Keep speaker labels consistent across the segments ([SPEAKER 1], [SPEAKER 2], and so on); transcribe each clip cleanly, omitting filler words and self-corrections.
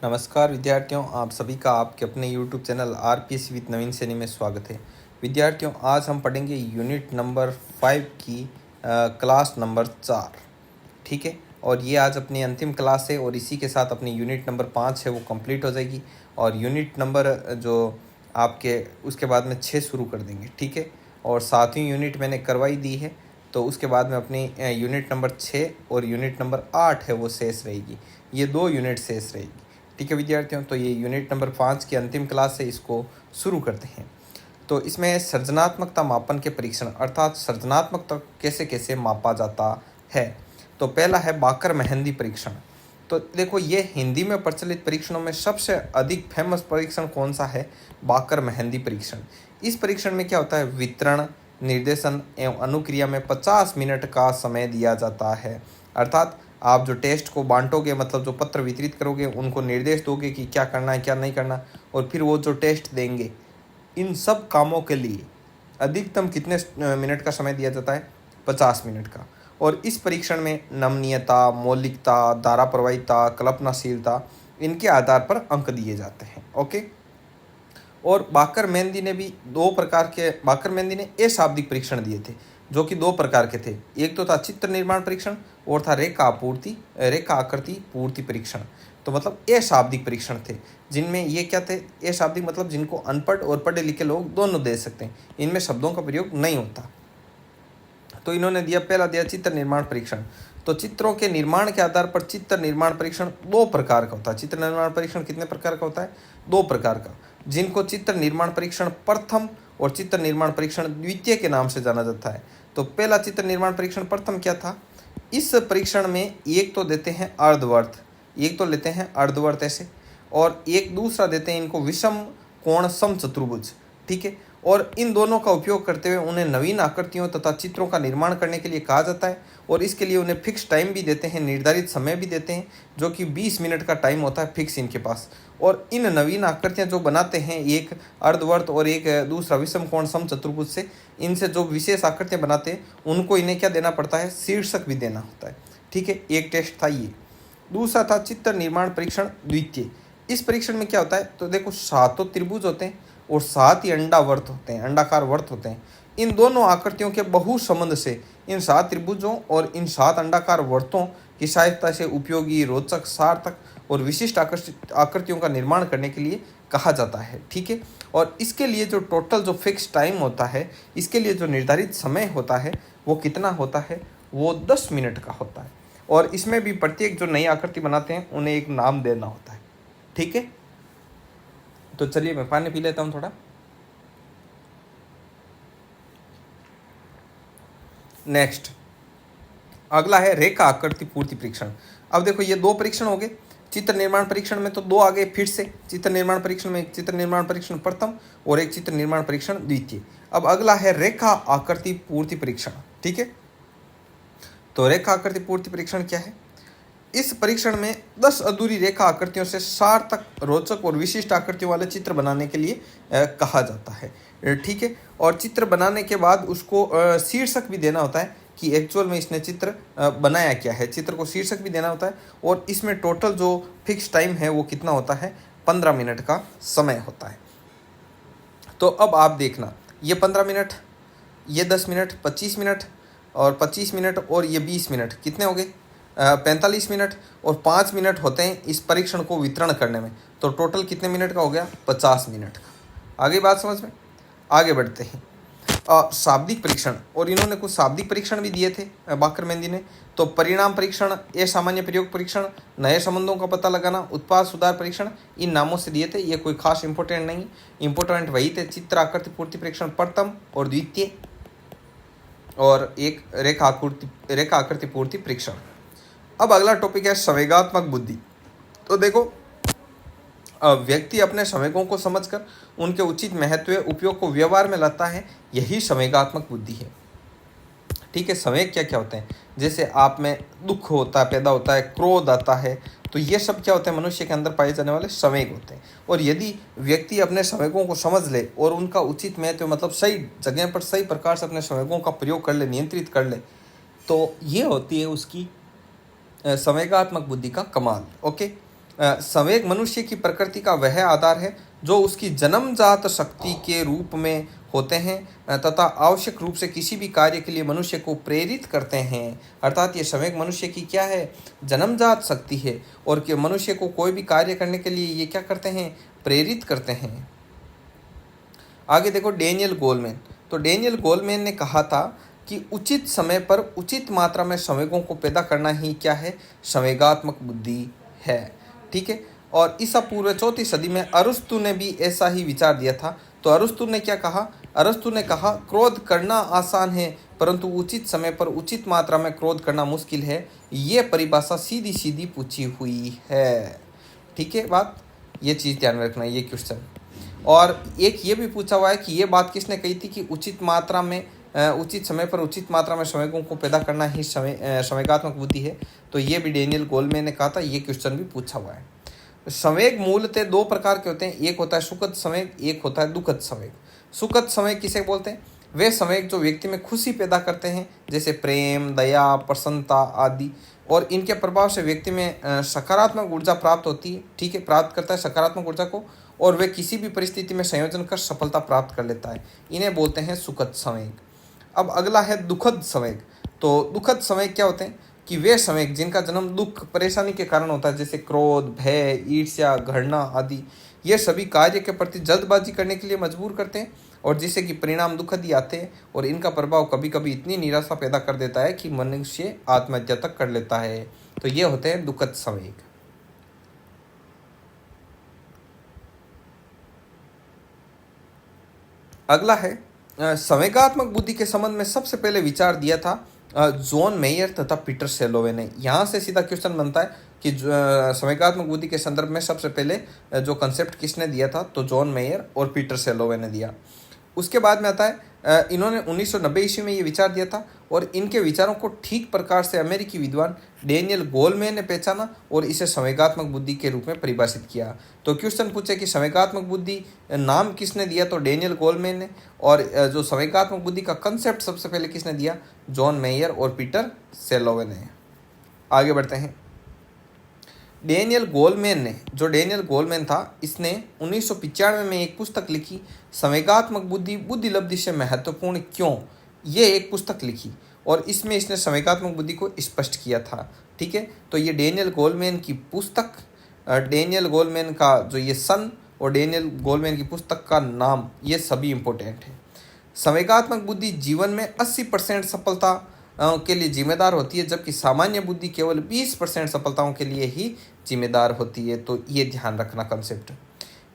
[SPEAKER 1] नमस्कार विद्यार्थियों, आप सभी का आपके अपने YouTube चैनल आरपीएस विद नवीन सैनी में स्वागत है। विद्यार्थियों, आज हम पढ़ेंगे यूनिट नंबर 5 की क्लास नंबर 4। ठीक है, और ये आज अपनी अंतिम क्लास है और इसी के साथ अपनी यूनिट नंबर 5 है वो कंप्लीट हो जाएगी और यूनिट नंबर जो आपके उसके बाद में 6 शुरू कर देंगे। ठीक है, और 7वीं यूनिट मैंने करवाई दी है, तो उसके बाद में अपनी यूनिट नंबर 6 और यूनिट नंबर 8 है वो शेष रहेगी। ये 2 यूनिट शेष रहेगी। ठीक है विद्यार्थियों, तो ये यूनिट नंबर 5 की अंतिम क्लास है, इसको शुरू करते हैं। तो इसमें सृजनात्मकता मापन के परीक्षण अर्थात सृजनात्मकता कैसे कैसे मापा जाता है। तो पहला है बाकर मेहंदी परीक्षण। तो देखो, ये हिंदी में प्रचलित परीक्षणों में सबसे अधिक फेमस परीक्षण कौन सा है? बाकर मेहंदी परीक्षण। इस परीक्षण में क्या होता है? वितरण, निर्देशन एवं अनुक्रिया में 50 मिनट का समय दिया जाता है। अर्थात आप जो टेस्ट को बांटोगे, मतलब जो पत्र वितरित करोगे, उनको निर्देश दोगे कि क्या करना है क्या नहीं करना, और फिर वो जो टेस्ट देंगे, इन सब कामों के लिए अधिकतम कितने मिनट का समय दिया जाता है? 50 मिनट का। और इस परीक्षण में नमनीयता, मौलिकता, धारा प्रवाहिता, कल्पनाशीलता, इनके आधार पर अंक दिए जाते हैं। ओके। और बाकर मेहंदी ने भी बाकर मेहंदी ने अशाब्दिक परीक्षण दिए थे, जो कि 2 प्रकार के थे। एक तो था चित्र निर्माण परीक्षण और था रेखा आकृति पूर्ति परीक्षण। तो मतलब अशाब्दिक परीक्षण थे, जिनमें ये क्या थे? अशाब्दिक मतलब जिनको अनपढ़ और पढ़े लिखे लोग दोनों दे सकते हैं, इनमें शब्दों का प्रयोग नहीं होता। तो इन्होंने पहला दिया चित्र निर्माण परीक्षण। तो चित्रों के निर्माण के आधार पर चित्र निर्माण परीक्षण 2 प्रकार का होता है। चित्र निर्माण परीक्षण कितने प्रकार का होता है? 2 प्रकार का, जिनको चित्र निर्माण परीक्षण प्रथम और चित्र निर्माण परीक्षण द्वितीय के नाम से जाना जाता है। तो पहला चित्र निर्माण परीक्षण प्रथम क्या था? इस परीक्षण में एक तो लेते हैं अर्धवर्त ऐसे, और एक दूसरा देते हैं इनको विषम कोण समचतुर्भुज। ठीक है, और इन दोनों का उपयोग करते हुए उन्हें नवीन आकृतियों तथा चित्रों का निर्माण करने के लिए कहा जाता है। और इसके लिए उन्हें फिक्स टाइम भी देते हैं, निर्धारित समय भी देते हैं, जो कि 20 मिनट का टाइम होता है फिक्स इनके पास। और इन नवीन आकृतियां जो बनाते हैं, एक अर्धवर्त और एक दूसरा विषम कोण समचतुर्भुज से, इनसे जो विशेष आकृतियां बनाते हैं उनको इन्हें क्या देना पड़ता है? शीर्षक भी देना होता है। ठीक है, एक टेस्ट था ये। दूसरा था चित्र निर्माण परीक्षण द्वितीय। इस परीक्षण में क्या होता है? तो देखो, 7 त्रिभुज होते हैं और 7 ही अंडाकार वर्त होते हैं। इन दोनों आकृतियों के बहु संबंध से इन 7 त्रिभुजों और इन 7 अंडाकार वर्तों की सहायता से उपयोगी, रोचक, सार्थक और विशिष्ट आकृतियों का निर्माण करने के लिए कहा जाता है। ठीक है, और इसके लिए जो टोटल जो फिक्स टाइम होता है, इसके लिए जो निर्धारित समय होता है, वो कितना होता है? वो 10 मिनट का होता है। और इसमें भी प्रत्येक जो नई आकृति बनाते हैं उन्हें एक नाम देना होता है। ठीक है, तो चलिए मैं पानी पी लेता हूँ थोड़ा। नेक्स्ट, अगला है रेखा आकृति पूर्ति परीक्षण। अब देखो, ये 2 परीक्षण हो गए। चित्र निर्माण परीक्षण में तो 2 आ गए फिर से। चित्र निर्माण परीक्षण में एक चित्र निर्माण परीक्षण प्रथम और एक चित्र निर्माण परीक्षण द्वितीय। अब अगला है रेखा आकृति पूर्ति परीक्षण। ठीक है, तो रेखा आकृति पूर्ति परीक्षण क्या है? इस परीक्षण में 10 अधूरी रेखा आकृतियों से सार्थक, रोचक और विशिष्ट आकृतियों वाले चित्र बनाने के लिए कहा जाता है। ठीक है, और चित्र बनाने के बाद उसको शीर्षक भी देना होता है कि एक्चुअल में इसने चित्र बनाया क्या है। चित्र को शीर्षक भी देना होता है। और इसमें टोटल जो फिक्स टाइम है वो कितना होता है? 15 मिनट का समय होता है। तो अब आप देखना, ये 15 मिनट, ये 10 मिनट, 25 मिनट और 25 मिनट और ये 20 मिनट, कितने हो गए? 45 मिनट। और 5 मिनट होते हैं इस परीक्षण को वितरण करने में। तो टोटल कितने मिनट का हो गया? 50 मिनट का। आगे बात समझ में? आगे बढ़ते हैं। शाब्दिक परीक्षण, और इन्होंने कुछ शाब्दिक परीक्षण भी दिए थे बाकर मेहंदी ने। तो परिणाम परीक्षण, असामान्य प्रयोग परीक्षण, नए संबंधों का पता लगाना, उत्पाद सुधार परीक्षण, इन नामों से दिए थे। ये कोई खास इंपॉर्टेंट नहीं, इंपॉर्टेंट वही थे चित्र आकृति पूर्ति परीक्षण प्रथम और द्वितीय, और एक रेखा आकृति पूर्ति परीक्षण। अब अगला टॉपिक है संवेगात्मक बुद्धि। तो देखो, व्यक्ति अपने संवेगों को समझकर उनके उचित महत्व उपयोग को व्यवहार में लाता है, यही संवेगात्मक बुद्धि है। ठीक है, संवेग क्या क्या होते हैं? जैसे आप में दुख पैदा होता है, क्रोध आता है, तो ये सब क्या होते हैं? मनुष्य के अंदर पाए जाने वाले संवेग होते हैं। और यदि व्यक्ति अपने संवेगों को समझ ले और उनका उचित महत्व, मतलब सही जगह पर सही प्रकार से अपने संवेगों का प्रयोग कर ले, नियंत्रित कर ले, तो ये होती है उसकी संवेगात्मक बुद्धि का कमाल। ओके, संवेग मनुष्य की प्रकृति का वह आधार है जो उसकी जन्मजात शक्ति के रूप में होते हैं तथा आवश्यक रूप से किसी भी कार्य के लिए मनुष्य को प्रेरित करते हैं। अर्थात ये संवेग मनुष्य की क्या है, जन्मजात शक्ति है, और कि मनुष्य को कोई भी कार्य करने के लिए ये क्या करते हैं, प्रेरित करते हैं। आगे देखो डेनियल गोलमैन। तो डेनियल गोलमैन ने कहा था कि उचित समय पर उचित मात्रा में संवेगों को पैदा करना ही क्या है, संवेगात्मक बुद्धि है। ठीक है। और ईसा पूर्व 4वीं सदी में अरस्तु ने भी ऐसा ही विचार दिया था। तो अरस्तु ने क्या कहा, अरस्तु ने कहा क्रोध करना आसान है परंतु उचित समय पर उचित मात्रा में क्रोध करना मुश्किल है। ये परिभाषा सीधी सीधी पूछी हुई है। ठीक है बात, ये चीज़ ध्यान रखना, ये क्वेश्चन। और एक ये भी पूछा हुआ है कि ये बात किसने कही थी कि उचित मात्रा में उचित समय पर उचित मात्रा में संवेगों को पैदा करना ही संवेगात्मक बुद्धि है। तो ये भी डेनियल गोलमैन ने कहा था, ये क्वेश्चन भी पूछा हुआ है। संवेग मूलतः दो प्रकार के होते हैं, एक होता है सुखद संवेग, एक होता है दुखद संवेग। सुखद संवेग किसे बोलते हैं, वे संवेग जो व्यक्ति में खुशी पैदा करते हैं, जैसे प्रेम, दया, प्रसन्नता आदि, और इनके प्रभाव से व्यक्ति में सकारात्मक ऊर्जा प्राप्त होती है। ठीक है, प्राप्त करता है सकारात्मक ऊर्जा को, और वे किसी भी परिस्थिति में संयोजन कर सफलता प्राप्त कर लेता है। इन्हें बोलते हैं सुखद संवेग। अब अगला है दुखद संवेग। तो दुखद संवेग क्या होते हैं कि वे संवेग जिनका जन्म दुख परेशानी के कारण होता है, जैसे क्रोध, भय, ईर्ष्या, घृणा आदि, ये सभी कार्य के प्रति जल्दबाजी करने के लिए मजबूर करते हैं और जिससे कि परिणाम दुखद ही आते हैं। और इनका प्रभाव कभी कभी इतनी निराशा पैदा कर देता है कि मनुष्य आत्महत्या तक कर लेता है। तो ये होते हैं दुखद संवेग। अगला है संवेगात्मक बुद्धि के संबंध में सबसे पहले विचार दिया था जॉन मेयर तथा पीटर सेलोवे ने। यहाँ से सीधा क्वेश्चन बनता है कि संवेगात्मक बुद्धि के संदर्भ में सबसे पहले जो कंसेप्ट किसने दिया था, तो जॉन मेयर और पीटर सेलोवे ने दिया। उसके बाद में आता है इन्होंने 1990 ईस्वी में ये विचार दिया था और इनके विचारों को ठीक प्रकार से अमेरिकी विद्वान डेनियल गोलमैन ने पहचाना और इसे संवेगात्मक बुद्धि के रूप में परिभाषित किया। तो क्वेश्चन पूछे कि संवेगात्मक बुद्धि नाम किसने दिया, तो डेनियल गोलमैन ने, और जो संवेगात्मक बुद्धि का कंसेप्ट सबसे पहले किसने दिया, जॉन मेयर और पीटर सेलोवे ने। आगे बढ़ते हैं। डेनियल गोलमैन था, इसने 1995 में एक पुस्तक लिखी, संवेगात्मक बुद्धि बुद्धिलब्धि से महत्वपूर्ण क्यों, ये एक पुस्तक लिखी और इसमें इसने संवेगात्मक बुद्धि को स्पष्ट किया था। ठीक है, तो ये डेनियल गोलमैन की पुस्तक, डेनियल गोलमैन का जो ये सन और डेनियल गोलमैन की पुस्तक का नाम, ये सभी इम्पोर्टेंट है। संवेगात्मक बुद्धि जीवन में 80% सफलता के लिए जिम्मेदार होती है, जबकि सामान्य बुद्धि केवल 20% सफलताओं के लिए ही जिम्मेदार होती है। तो ये ध्यान रखना कंसेप्ट।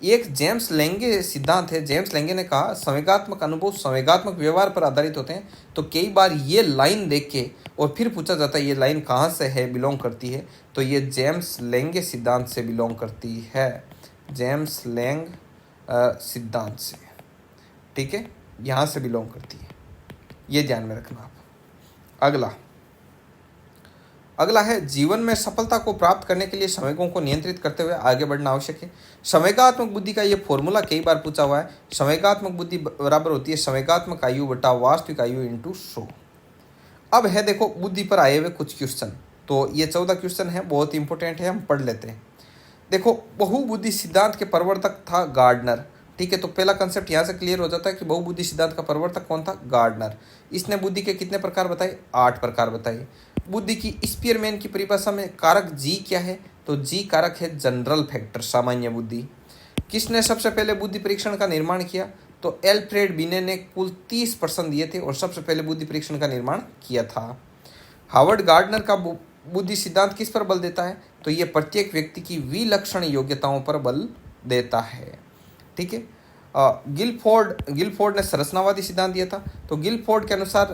[SPEAKER 1] एक जेम्स लेंगे सिद्धांत है। जेम्स लेंगे ने कहा संवेगात्मक अनुभव संवेगात्मक व्यवहार पर आधारित होते हैं। तो कई बार ये लाइन देख के और फिर पूछा जाता है ये लाइन कहाँ से है, बिलोंग करती है, तो ये जेम्स लेंगे सिद्धांत से बिलोंग करती है, जेम्स लेंग सिद्धांत से। ठीक है, यहाँ से बिलोंग करती है, ये ध्यान में रखना आप। अगला है जीवन में सफलता को प्राप्त करने के लिए संवेगों को नियंत्रित करते हुए आगे बढ़ना आवश्यक है। संवेगात्मक बुद्धि का ये फॉर्मूला कई बार पूछा हुआ है। संवेगात्मक बुद्धि बराबर होती है संवेगात्मक आयु बटा वास्तविक आयु इंटू 100। अब है देखो बुद्धि पर आए हुए कुछ क्वेश्चन। तो ये 14 क्वेश्चन है, बहुत इंपॉर्टेंट है, हम पढ़ लेते हैं। देखो, बहुबुद्धि सिद्धांत के प्रवर्तक था गार्डनर। ठीक है, तो पहला कंसेप्ट यहाँ से क्लियर हो जाता है कि बहुबुद्धि सिद्धांत का प्रवर्तक कौन था, गार्डनर। इसने बुद्धि के कितने प्रकार बताए, 8 प्रकार बताए। बुद्धि की स्पीयरमैन की परिभाषा में कारक जी क्या है, तो जी कारक है जनरल फैक्टर, सामान्य बुद्धि। किसने सबसे पहले बुद्धि परीक्षण का निर्माण किया, तो एल्फ्रेड बिने ने कुल 30 प्रश्न दिए थे और सबसे पहले बुद्धि परीक्षण का निर्माण किया था। हार्वर्ड गार्डनर का बुद्धि सिद्धांत किस पर बल देता है, तो ये प्रत्येक व्यक्ति की विलक्षण योग्यताओं पर बल देता है। ठीक है, गिलफोर्ड ने संरचनावादी सिद्धांत दिया था। तो गिलफोर्ड के अनुसार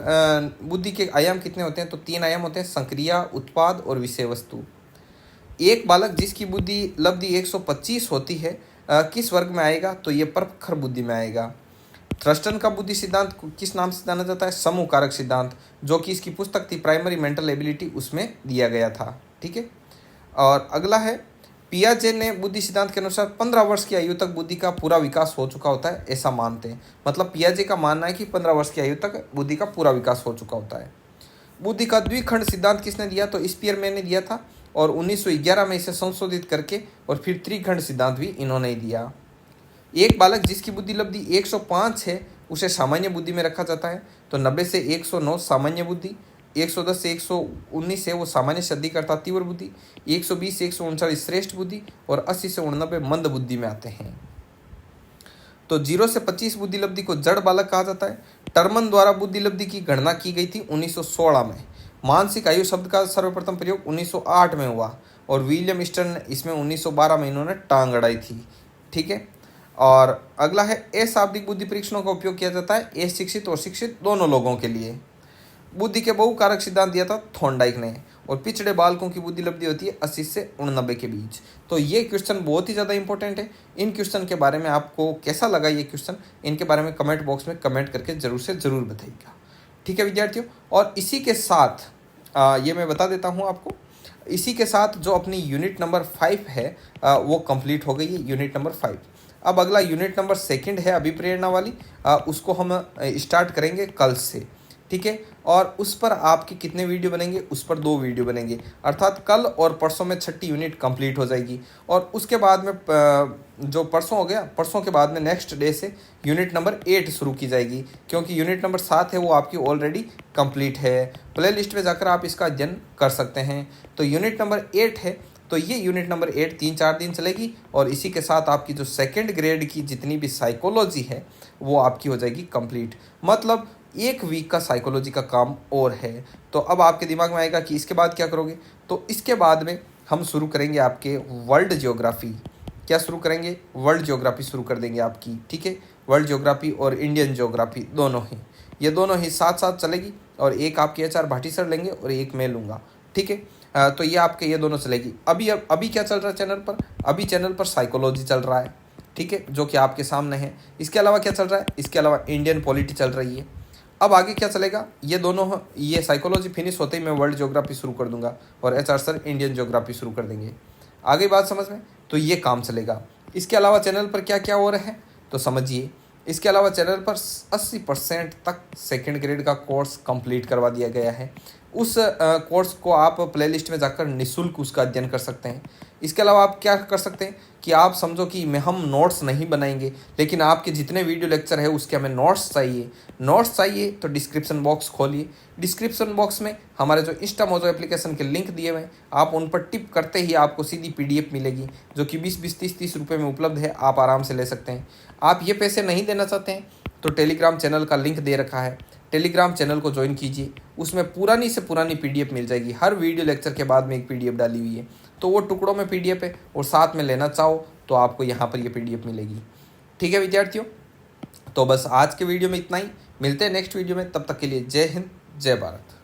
[SPEAKER 1] बुद्धि के आयाम कितने होते हैं, तो 3 आयाम होते हैं, संक्रिया, उत्पाद और विषय वस्तु। एक बालक जिसकी बुद्धि लब्धि 125 होती है किस वर्ग में आएगा, तो ये प्रखर बुद्धि में आएगा। थ्रस्टन का बुद्धि सिद्धांत किस नाम से जाना जाता है, समूह कारक सिद्धांत, जो कि इसकी पुस्तक थी प्राइमरी मेंटल एबिलिटी, उसमें दिया गया था। ठीक है, और अगला है पियाजे ने बुद्धि सिद्धांत के अनुसार 15 वर्ष की आयु तक बुद्धि का पूरा विकास हो चुका होता है, ऐसा मानते हैं। मतलब पियाजे का मानना है कि 15 वर्ष की आयु तक बुद्धि का पूरा विकास हो चुका होता है। बुद्धि का द्विखंड सिद्धांत किसने दिया, तो स्पीयरमैन ने दिया था और 1911 में इसे संशोधित करके और फिर त्रिखंड सिद्धांत भी इन्होंने ही दिया। एक बालक जिसकी बुद्धि लब्धि 105 है उसे सामान्य बुद्धि में रखा जाता है। तो 90 से 109 सामान्य बुद्धि, 110 से 119 है वो सामान्य शब्दीकर्ता तीव्र बुद्धि, 120 से 139 श्रेष्ठ बुद्धि और 80 से 89 मंद बुद्धि में आते हैं। तो 0 से 25 बुद्धि लब्धि को जड़ बालक कहा जाता है। टर्मन द्वारा बुद्धि लब्धि की गणना की गई थी 1916 में। मानसिक आयु शब्द का सर्वप्रथम प्रयोग 1908 में हुआ और विलियम स्टर्न ने इसमें 1912 में इन्होंने टांग अड़ाई थी। ठीक है, और अगला है अशाब्दिक बुद्धि परीक्षणों का उपयोग किया जाता है अशिक्षित और शिक्षित दोनों लोगों के लिए। बुद्धि के बहुकारक सिद्धांत दिया था थॉर्नडाइक ने। और पिछड़े बालकों की बुद्धि लब्धि होती है 80 से 89 के बीच। तो ये क्वेश्चन बहुत ही ज़्यादा इंपॉर्टेंट है। इन क्वेश्चन के बारे में आपको कैसा लगा ये क्वेश्चन, इनके बारे में कमेंट बॉक्स में कमेंट करके जरूर से ज़रूर बताइएगा। ठीक है विद्यार्थियों, और इसी के साथ ये मैं बता देता हूँ आपको, इसी के साथ जो अपनी यूनिट नंबर 5 है वो कंप्लीट हो गई है, यूनिट नंबर 5। अब अगला यूनिट नंबर 2 है अभिप्रेरणा वाली, उसको हम स्टार्ट करेंगे कल से। ठीक है, और उस पर आपके कितने वीडियो बनेंगे, उस पर 2 वीडियो बनेंगे, अर्थात कल और परसों में 6ठी यूनिट कंप्लीट हो जाएगी। और उसके बाद में जो परसों हो गया, परसों के बाद में नेक्स्ट डे से यूनिट नंबर 8 शुरू की जाएगी, क्योंकि यूनिट नंबर 7 है वो आपकी ऑलरेडी कंप्लीट है। प्ले लिस्ट में जाकर आप इसका अध्ययन कर सकते हैं। तो यूनिट नंबर 8 है, तो ये यूनिट नंबर 8 3-4 दिन चलेगी और इसी के साथ आपकी जो 2nd ग्रेड की जितनी भी साइकोलॉजी है वो आपकी हो जाएगी कंप्लीट। मतलब 1 वीक का साइकोलॉजी का काम और है। तो अब आपके दिमाग में आएगा कि इसके बाद क्या करोगे, तो इसके बाद में हम शुरू करेंगे आपके वर्ल्ड ज्योग्राफी। क्या शुरू करेंगे, वर्ल्ड ज्योग्राफी शुरू कर देंगे आपकी। ठीक है, वर्ल्ड ज्योग्राफी और इंडियन ज्योग्राफी दोनों ही, ये दोनों ही साथ साथ चलेगी और एक आपके HR भाटी सर लेंगे और एक मैं लूँगा। ठीक है, तो ये आपके ये दोनों चलेगी। अभी क्या चल रहा है चैनल पर, अभी चैनल पर साइकोलॉजी चल रहा है। ठीक है, जो कि आपके सामने है। इसके अलावा क्या चल रहा है, इसके अलावा इंडियन पॉलिटी चल रही है। अब आगे क्या चलेगा, ये दोनों, ये साइकोलॉजी फिनिश होते ही मैं वर्ल्ड ज्योग्राफी शुरू कर दूंगा और HR सर इंडियन ज्योग्राफी शुरू कर देंगे। आगे बात समझ में, तो ये काम चलेगा। इसके अलावा चैनल पर क्या क्या हो रहा है तो समझिए। इसके अलावा चैनल पर 80% तक 2nd ग्रेड का कोर्स कंप्लीट करवा दिया गया है। उस कोर्स को आप प्लेलिस्ट में जाकर निःशुल्क उसका अध्ययन कर सकते हैं। इसके अलावा आप क्या कर सकते हैं कि आप समझो कि हम नोट्स नहीं बनाएंगे, लेकिन आपके जितने वीडियो लेक्चर है उसके हमें नोट्स चाहिए तो डिस्क्रिप्शन बॉक्स खोलिए। डिस्क्रिप्शन बॉक्स में हमारे जो इंस्टामोजो एप्लीकेशन के लिंक दिए हुए हैं, आप उन पर टिप करते ही आपको सीधी PDF मिलेगी, जो कि 20-20, 30-30 रुपये में उपलब्ध है। आप आराम से ले सकते हैं। आप ये पैसे नहीं देना चाहते हैं तो टेलीग्राम चैनल का लिंक दे रखा है, टेलीग्राम चैनल को ज्वाइन कीजिए। उसमें पुरानी से पुरानी PDF मिल जाएगी। हर वीडियो लेक्चर के बाद में एक PDF डाली हुई है, तो वो टुकड़ों में PDF है और साथ में लेना चाहो तो आपको यहाँ पर ये PDF मिलेगी। ठीक है विद्यार्थियों, तो बस आज के वीडियो में इतना ही। मिलते हैं नेक्स्ट वीडियो में, तब तक के लिए जय हिंद, जय भारत।